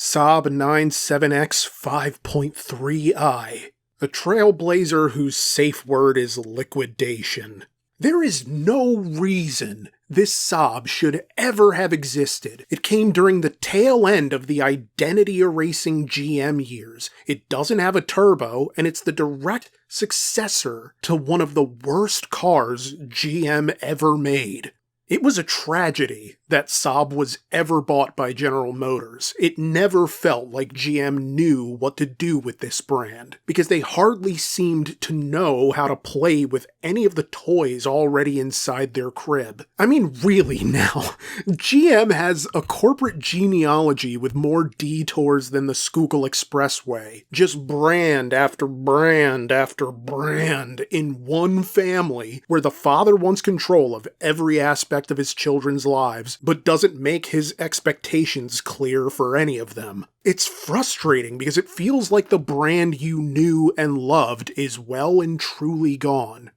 Saab 97X 5.3i, a Trailblazer whose safe word is liquidation. There is no reason this Saab should ever have existed. It came during the tail end of the identity-erasing GM years. It doesn't have a turbo, and it's the direct successor to one of the worst cars GM ever made. It was a tragedy that Saab was ever bought by General Motors. It never felt like GM knew what to do with this brand, because they hardly seemed to know how to play with any of the toys already inside their crib. I mean, really now, GM has a corporate genealogy with more detours than the Schuylkill Expressway. Just brand after brand after brand in one family, where the father wants control of every aspect of his children's lives, but doesn't make his expectations clear for any of them. It's frustrating because it feels like the brand you knew and loved is well and truly gone.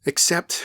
Except,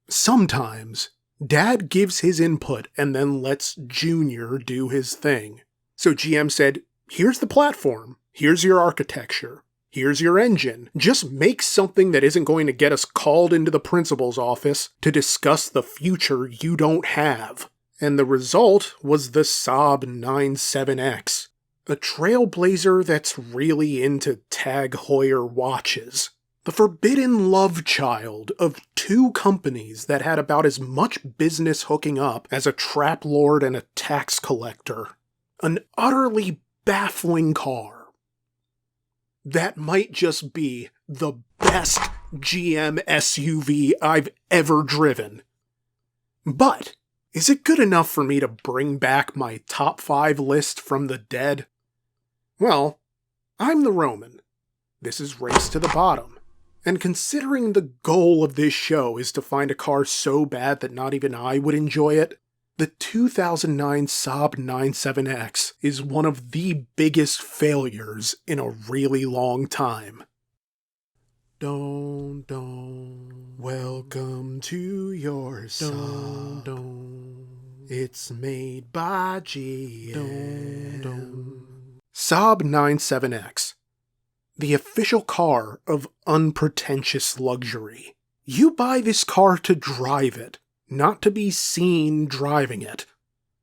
sometimes, Dad gives his input and then lets Junior do his thing. So GM said, here's the platform, here's your architecture, here's your engine. Just make something that isn't going to get us called into the principal's office to discuss the future you don't have. And the result was the Saab 97X, a Trailblazer that's really into Tag Heuer watches. The forbidden love child of two companies that had about as much business hooking up as a trap lord and a tax collector. An utterly baffling car. That might just be the best GM SUV I've ever driven. But, is it good enough for me to bring back my top 5 list from the dead? Well, I'm the Roman. This is Race to the Bottom. And considering the goal of this show is to find a car so bad that not even I would enjoy it, the 2009 Saab 97X is one of the biggest failures in a really long time. Welcome to your Saab. It's made by GM. Saab 97X, the official car of unpretentious luxury. You buy this car to drive it, not to be seen driving it.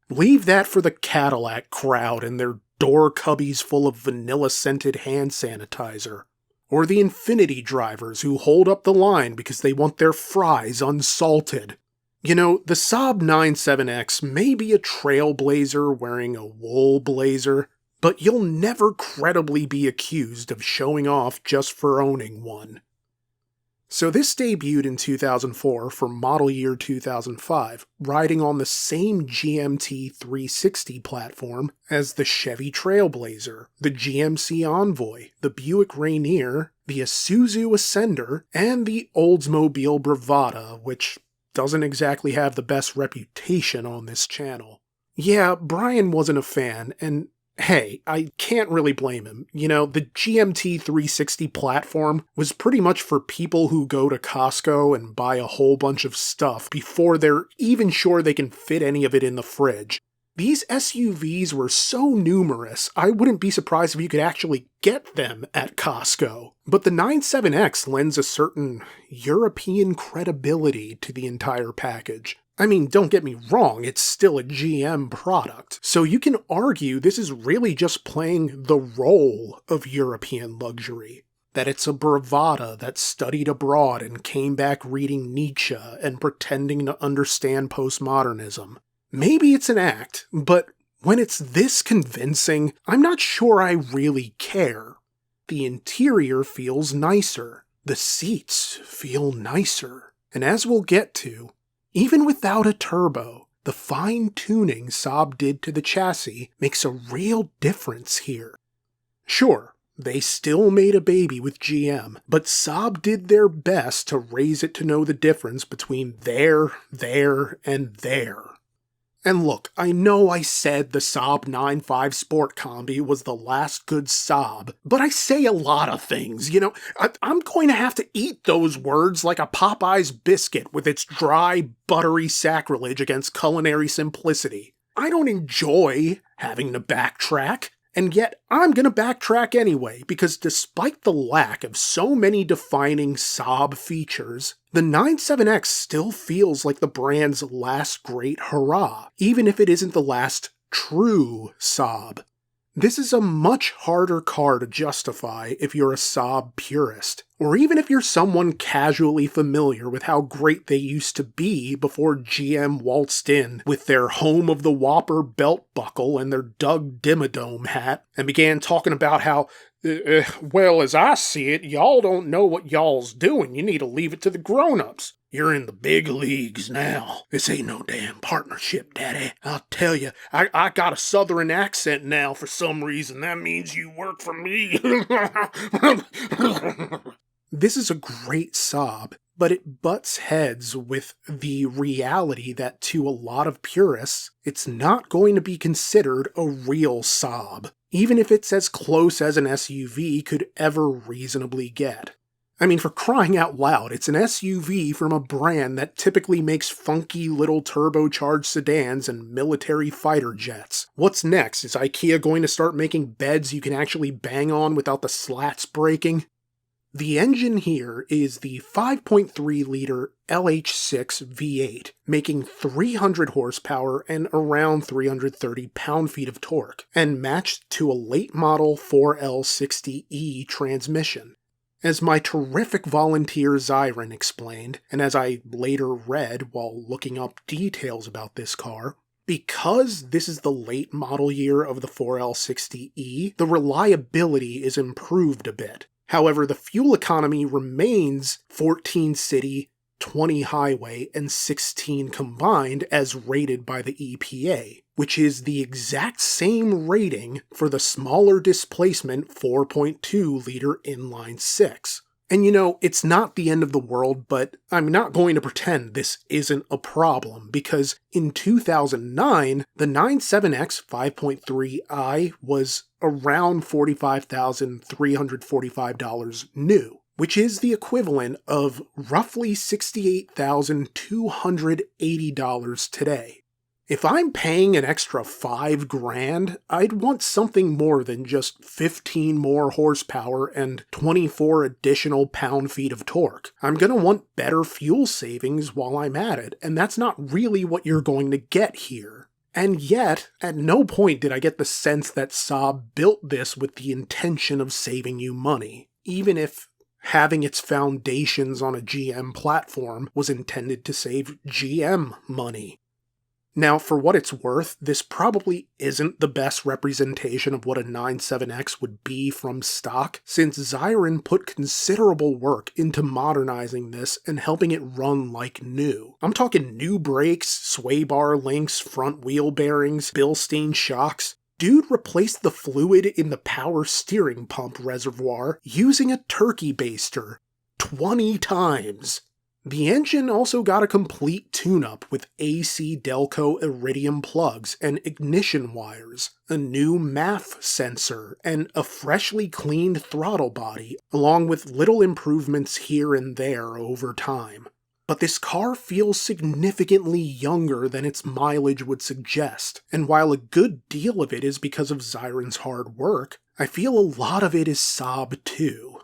Leave that for the Cadillac crowd and their door cubbies full of vanilla-scented hand sanitizer. Or the Infiniti drivers who hold up the line because they want their fries unsalted. You know, the Saab 97X may be a Trailblazer wearing a wool blazer, but you'll never credibly be accused of showing off just for owning one. So this debuted in 2004 for model year 2005, riding on the same GMT360 platform as the Chevy Trailblazer, the GMC Envoy, the Buick Rainier, the Isuzu Ascender, and the Oldsmobile Bravada, which doesn't exactly have the best reputation on this channel. Yeah, Brian wasn't a fan, and hey, I can't really blame him. You know, the GMT360 platform was pretty much for people who go to Costco and buy a whole bunch of stuff before they're even sure they can fit any of it in the fridge. These SUVs were so numerous, I wouldn't be surprised if you could actually get them at Costco. But the 97X lends a certain European credibility to the entire package. I mean, don't get me wrong, it's still a GM product, so you can argue this is really just playing the role of European luxury. That it's a bravada that studied abroad and came back reading Nietzsche and pretending to understand postmodernism. Maybe it's an act, but when it's this convincing, I'm not sure I really care. The interior feels nicer, the seats feel nicer, and as we'll get to, even without a turbo, the fine-tuning Saab did to the chassis makes a real difference here. Sure, they still made a baby with GM, but Saab did their best to raise it to know the difference between there, and there. And look, I know I said the Saab 9.5 SportCombi was the last good Saab, but I say a lot of things, you know. I'm going to have to eat those words like a Popeye's biscuit with its dry, buttery sacrilege against culinary simplicity. I don't enjoy having to backtrack. And yet, I'm gonna backtrack anyway, because despite the lack of so many defining Saab features, the 97X still feels like the brand's last great hurrah, even if it isn't the last true Saab. This is a much harder car to justify if you're a Saab purist, or even if you're someone casually familiar with how great they used to be before GM waltzed in with their Home of the Whopper belt buckle and their Doug Dimmadome hat, and began talking about how, well, as I see it, y'all don't know what y'all's doing. You need to leave it to the grown-ups. You're in the big leagues now. This ain't no damn partnership, Daddy. I'll tell you, I got a southern accent now for some reason. That means you work for me. This is a great Saab, but it butts heads with the reality that to a lot of purists, it's not going to be considered a real Saab, even if it's as close as an SUV could ever reasonably get. I mean, for crying out loud, it's an SUV from a brand that typically makes funky little turbocharged sedans and military fighter jets. What's next? Is IKEA going to start making beds you can actually bang on without the slats breaking? The engine here is the 5.3-liter LH6 V8, making 300 horsepower and around 330 pound-feet of torque, and matched to a late-model 4L60E transmission. As my terrific volunteer Zyron explained, and as I later read while looking up details about this car, because this is the late model year of the 4L60E, the reliability is improved a bit. However, the fuel economy remains 14 city, 20 highway, and 16 combined as rated by the EPA, which is the exact same rating for the smaller displacement 4.2-liter inline-six. And you know, it's not the end of the world, but I'm not going to pretend this isn't a problem, because in 2009, the 97X 5.3i was around $45,345 new, which is the equivalent of roughly $68,280 today. If I'm paying an extra $5,000, I'd want something more than just 15 more horsepower and 24 additional pound-feet of torque. I'm gonna want better fuel savings while I'm at it, and that's not really what you're going to get here. And yet, at no point did I get the sense that Saab built this with the intention of saving you money, even if having its foundations on a GM platform was intended to save GM money. Now, for what it's worth, this probably isn't the best representation of what a 97X would be from stock, since Zyron put considerable work into modernizing this and helping it run like new. I'm talking new brakes, sway bar links, front wheel bearings, Bilstein shocks. Dude replaced the fluid in the power steering pump reservoir using a turkey baster 20 times. The engine also got a complete tune-up with AC Delco Iridium plugs and ignition wires, a new MAF sensor, and a freshly cleaned throttle body, along with little improvements here and there over time. But this car feels significantly younger than its mileage would suggest, and while a good deal of it is because of Zyron's hard work, I feel a lot of it is Saab too.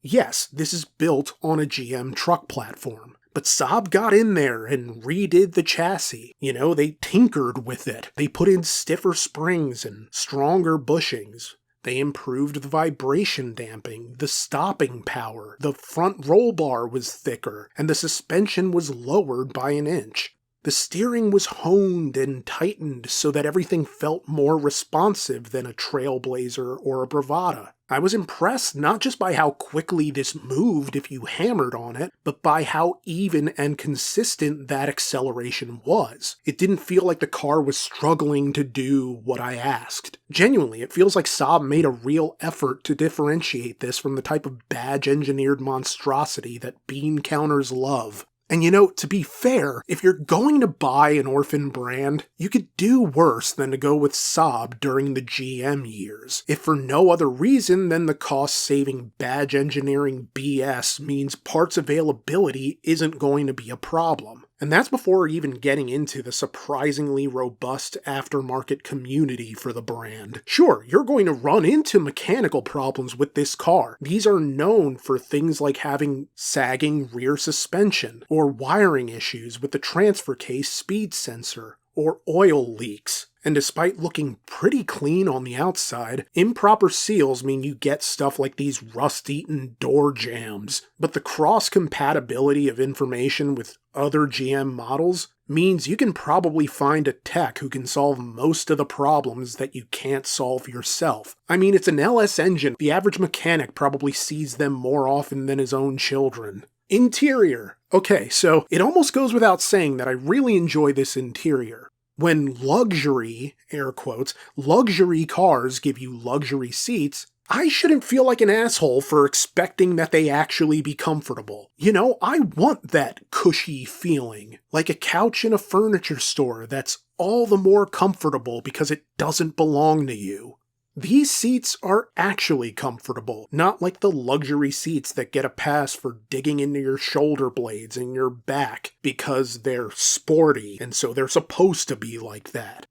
Yes, this is built on a GM truck platform, but Saab got in there and redid the chassis. You know, they tinkered with it. They put in stiffer springs and stronger bushings. They improved the vibration damping, the stopping power, the front roll bar was thicker, and the suspension was lowered by an inch. The steering was honed and tightened so that everything felt more responsive than a Trailblazer or a Bravada. I was impressed not just by how quickly this moved if you hammered on it, but by how even and consistent that acceleration was. It didn't feel like the car was struggling to do what I asked. Genuinely, it feels like Saab made a real effort to differentiate this from the type of badge-engineered monstrosity that bean counters love. And you know, to be fair, if you're going to buy an orphan brand, you could do worse than to go with Saab during the GM years, if for no other reason than the cost-saving badge engineering BS means parts availability isn't going to be a problem. And that's before even getting into the surprisingly robust aftermarket community for the brand. Sure, you're going to run into mechanical problems with this car. These are known for things like having sagging rear suspension, or wiring issues with the transfer case speed sensor, or oil leaks. And despite looking pretty clean on the outside, improper seals mean you get stuff like these rust-eaten door jambs. But the cross-compatibility of information with other GM models means you can probably find a tech who can solve most of the problems that you can't solve yourself. I mean, it's an LS engine. The average mechanic probably sees them more often than his own children. Interior. Okay, so it almost goes without saying that I really enjoy this interior. When luxury, air quotes, luxury cars give you luxury seats, I shouldn't feel like an asshole for expecting that they actually be comfortable. You know, I want that cushy feeling, like a couch in a furniture store that's all the more comfortable because it doesn't belong to you. These seats are actually comfortable, not like the luxury seats that get a pass for digging into your shoulder blades and your back because they're sporty and so they're supposed to be like that.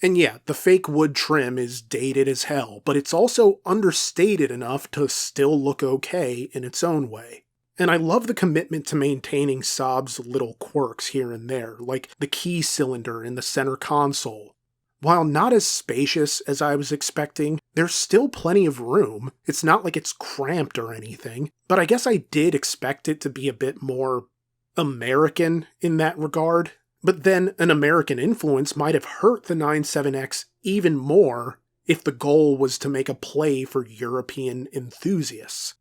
And yeah, the fake wood trim is dated as hell, but it's also understated enough to still look okay in its own way. And I love the commitment to maintaining Saab's little quirks here and there, like the key cylinder in the center console. While not as spacious as I was expecting, there's still plenty of room. It's not like it's cramped or anything, but I guess I did expect it to be a bit more American in that regard. But then an American influence might have hurt the 97X even more if the goal was to make a play for European enthusiasts.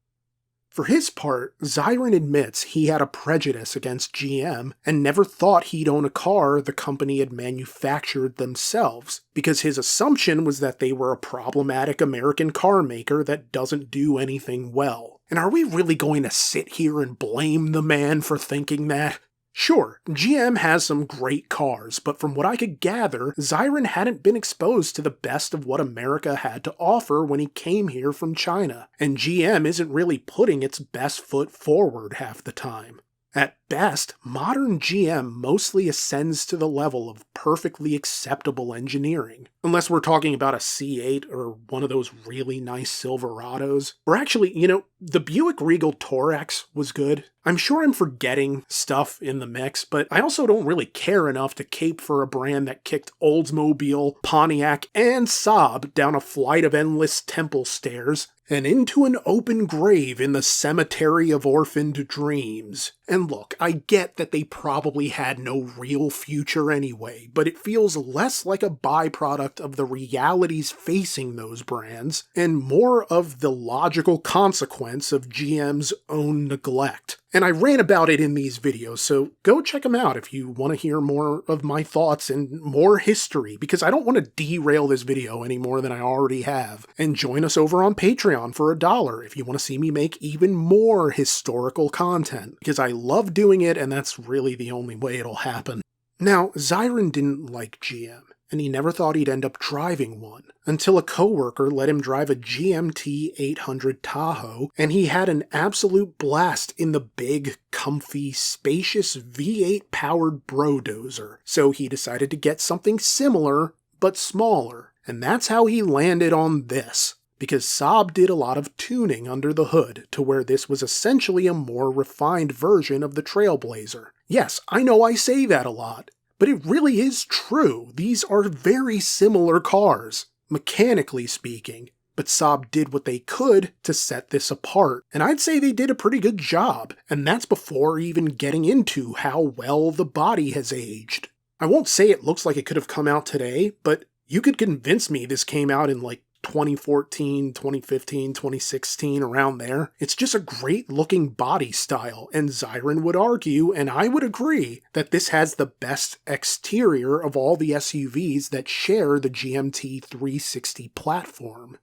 For his part, Zyron admits he had a prejudice against GM and never thought he'd own a car the company had manufactured themselves, because his assumption was that they were a problematic American car maker that doesn't do anything well. And are we really going to sit here and blame the man for thinking that? Sure, GM has some great cars, but from what I could gather, Zyron hadn't been exposed to the best of what America had to offer when he came here from China, and GM isn't really putting its best foot forward half the time. At best, modern GM mostly ascends to the level of perfectly acceptable engineering. Unless we're talking about a C8 or one of those really nice Silverados. Or actually, the Buick Regal Torex was good. I'm sure I'm forgetting stuff in the mix, but I also don't really care enough to cape for a brand that kicked Oldsmobile, Pontiac, and Saab down a flight of endless temple stairs and into an open grave in the cemetery of orphaned dreams. And look, I get that they probably had no real future anyway, but it feels less like a byproduct of the realities facing those brands, and more of the logical consequence of GM's own neglect. And I rant about it in these videos, so go check them out if you want to hear more of my thoughts and more history, because I don't want to derail this video any more than I already have. And join us over on Patreon for $1 if you want to see me make even more historical content, because I love doing it and that's really the only way it'll happen. Now, Zyron didn't like GM, and he never thought he'd end up driving one, until a coworker let him drive a GMT 800 Tahoe, and he had an absolute blast in the big, comfy, spacious V8-powered brodozer, so he decided to get something similar, but smaller, and that's how he landed on this. Because Saab did a lot of tuning under the hood to where this was essentially a more refined version of the Trailblazer. Yes, I know I say that a lot, but it really is true. These are very similar cars, mechanically speaking, but Saab did what they could to set this apart, and I'd say they did a pretty good job, and that's before even getting into how well the body has aged. I won't say it looks like it could have come out today, but you could convince me this came out in like 2014, 2015, 2016, around there. It's just a great looking body style, and Zyron would argue, and I would agree, that this has the best exterior of all the SUVs that share the GMT360 platform.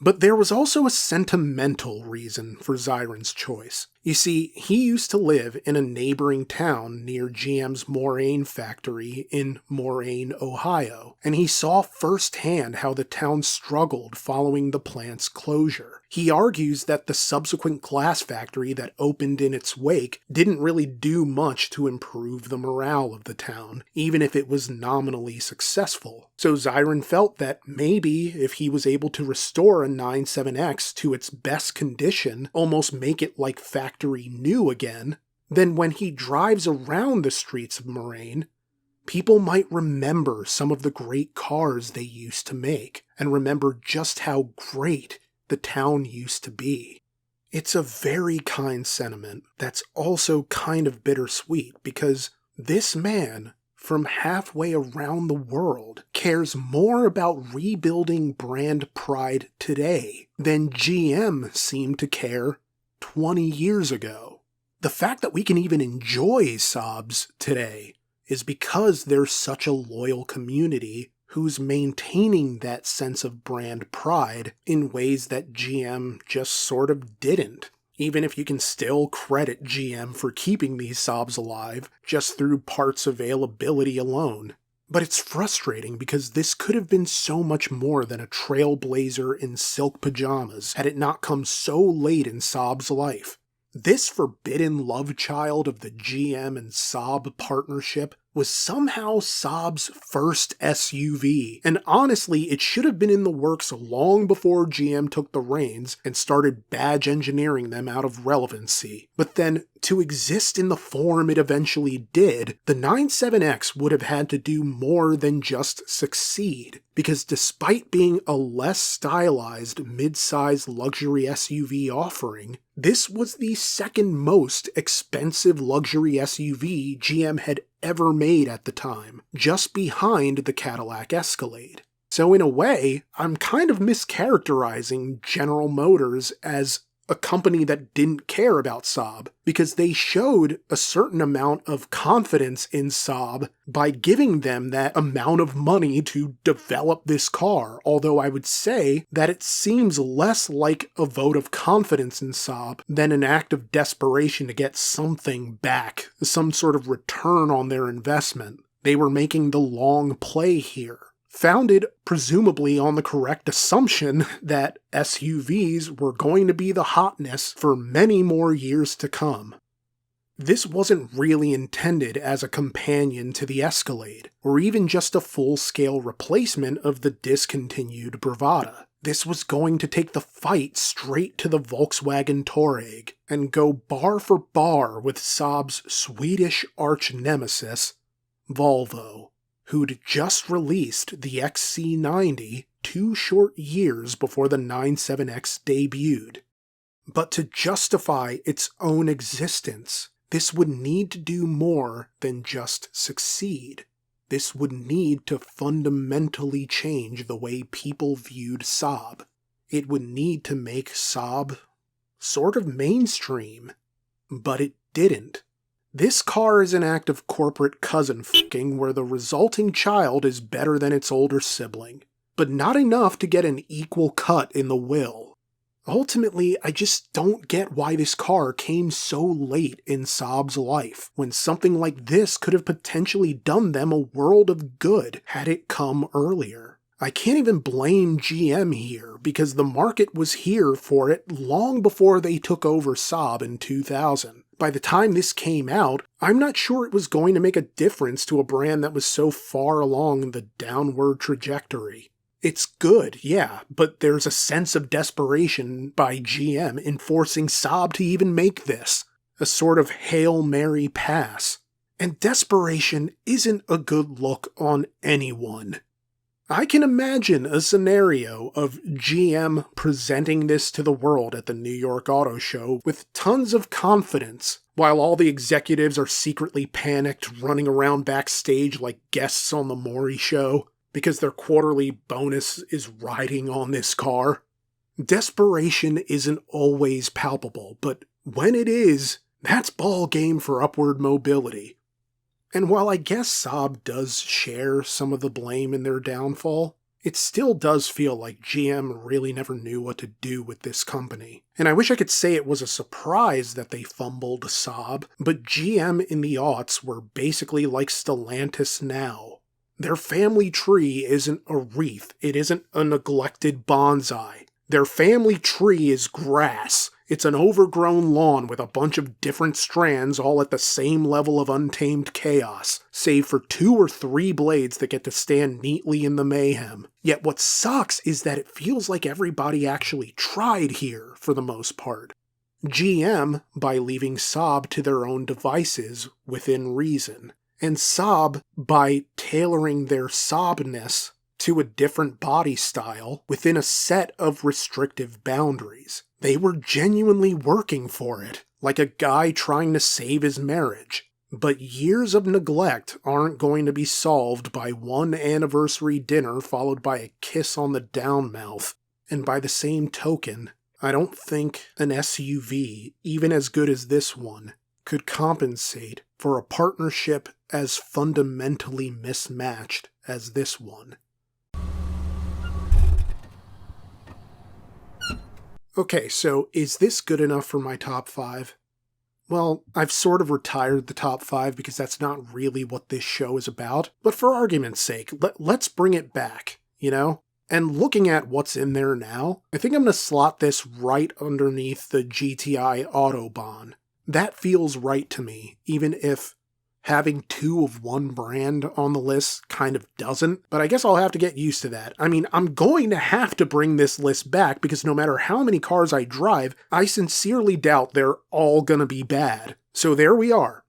But there was also a sentimental reason for Zyron's choice. You see, he used to live in a neighboring town near GM's Moraine factory in Moraine, Ohio, and he saw firsthand how the town struggled following the plant's closure. He argues that the subsequent glass factory that opened in its wake didn't really do much to improve the morale of the town, even if it was nominally successful. So Zyron felt that maybe if he was able to restore a 97X to its best condition, almost make it like factory new again, then when he drives around the streets of Moraine, people might remember some of the great cars they used to make, and remember just how great the town used to be. It's a very kind sentiment that's also kind of bittersweet, because this man from halfway around the world cares more about rebuilding brand pride today than GM seemed to care 20 years ago. The fact that we can even enjoy Saabs today is because there's such a loyal community who's maintaining that sense of brand pride in ways that GM just sort of didn't. Even if you can still credit GM for keeping these Saabs alive just through parts availability alone. But it's frustrating because this could have been so much more than a Trailblazer in silk pajamas had it not come so late in Saab's life. This forbidden love child of the GM and Saab partnership was somehow Saab's first SUV, and honestly, it should have been in the works long before GM took the reins and started badge engineering them out of relevancy. But then, to exist in the form it eventually did, the 97X would have had to do more than just succeed, because despite being a less stylized mid-size luxury SUV offering, this was the second most expensive luxury SUV GM had ever made at the time, just behind the Cadillac Escalade. So in a way, I'm kind of mischaracterizing General Motors as a company that didn't care about Saab, because they showed a certain amount of confidence in Saab by giving them that amount of money to develop this car, although I would say that it seems less like a vote of confidence in Saab than an act of desperation to get something back, some sort of return on their investment. They were making the long play here, founded presumably on the correct assumption that SUVs were going to be the hotness for many more years to come. This wasn't really intended as a companion to the Escalade, or even just a full-scale replacement of the discontinued Bravada. This was going to take the fight straight to the Volkswagen Touareg, and go bar for bar with Saab's Swedish arch-nemesis, Volvo, who'd just released the XC90 2 short years before the 97X debuted. But to justify its own existence, this would need to do more than just succeed. This would need to fundamentally change the way people viewed Saab. It would need to make Saab sort of mainstream. But it didn't. This car is an act of corporate cousin fucking where the resulting child is better than its older sibling, but not enough to get an equal cut in the will. Ultimately, I just don't get why this car came so late in Saab's life, when something like this could have potentially done them a world of good had it come earlier. I can't even blame GM here, because the market was here for it long before they took over Saab in 2000. By the time this came out, I'm not sure it was going to make a difference to a brand that was so far along the downward trajectory. It's good, yeah, but there's a sense of desperation by GM in forcing Saab to even make this. A sort of Hail Mary pass. And desperation isn't a good look on anyone. I can imagine a scenario of GM presenting this to the world at the New York Auto Show with tons of confidence, while all the executives are secretly panicked, running around backstage like guests on the Maury Show, because their quarterly bonus is riding on this car. Desperation isn't always palpable, but when it is, that's ball game for upward mobility. And while I guess Saab does share some of the blame in their downfall, It still does feel like GM really never knew what to do with this company. And I wish I could say it was a surprise that they fumbled Saab, but GM in the aughts were basically like Stellantis now. Their family tree isn't a wreath, it isn't a neglected bonsai. Their family tree is grass. It's an overgrown lawn with a bunch of different strands all at the same level of untamed chaos, save for 2 or 3 blades that get to stand neatly in the mayhem. Yet what sucks is that it feels like everybody actually tried here, for the most part. GM by leaving Saab to their own devices within reason, and Saab by tailoring their Saabness to a different body style within a set of restrictive boundaries. They were genuinely working for it, like a guy trying to save his marriage. But years of neglect aren't going to be solved by one anniversary dinner followed by a kiss on the downmouth. And by the same token, I don't think an SUV, even as good as this one, could compensate for a partnership as fundamentally mismatched as this one. Okay, so is this good enough for my top 5? Well, I've sort of retired the top 5 because that's not really what this show is about, but for argument's sake, let's bring it back, you know? And looking at what's in there now, I think I'm going to slot this right underneath the GTI Autobahn. That feels right to me, even if having 2 of one brand on the list kind of doesn't, but I guess I'll have to get used to that. I mean, I'm going to have to bring this list back because no matter how many cars I drive, I sincerely doubt they're all gonna be bad. So there we are.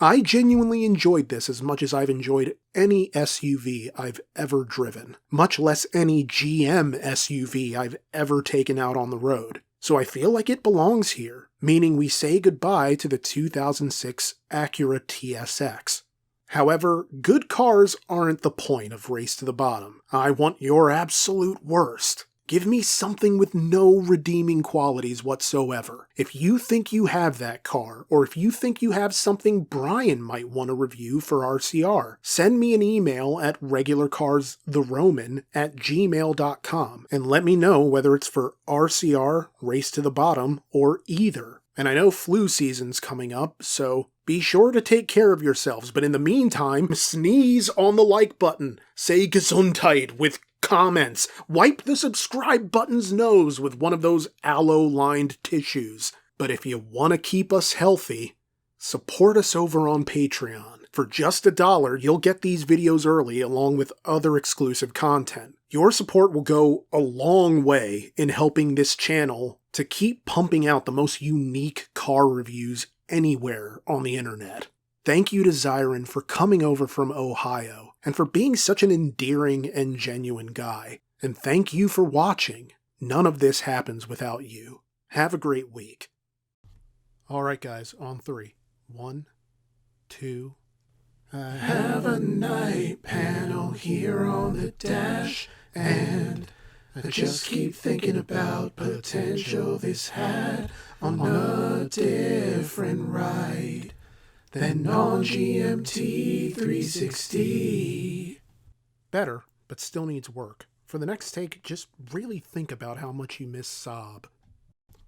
I genuinely enjoyed this as much as I've enjoyed any SUV I've ever driven, much less any GM SUV I've ever taken out on the road. So I feel like it belongs here, meaning we say goodbye to the 2006 Acura TSX. However, good cars aren't the point of Race to the Bottom. I want your absolute worst. Give me something with no redeeming qualities whatsoever. If you think you have that car, or if you think you have something Brian might want to review for RCR, send me an email at regularcarstheroman@gmail.com and let me know whether it's for RCR, Race to the Bottom, or either. And I know flu season's coming up, so be sure to take care of yourselves, but in the meantime, sneeze on the like button, say Gesundheit with comments, wipe the subscribe button's nose with one of those aloe-lined tissues. But if you want to keep us healthy, support us over on Patreon. For just $1, you'll get these videos early along with other exclusive content. Your support will go a long way in helping this channel to keep pumping out the most unique car reviews anywhere on the internet. Thank you to Zyron for coming over from Ohio, and for being such an endearing and genuine guy. And thank you for watching. None of this happens without you. Have a great week. Alright guys, on 3. 1, 2... I have a night panel here on the dash, and I just keep thinking about potential this had on a different ride than on GMT360. Better, but still needs work. For the next take, just really think about how much you miss Saab.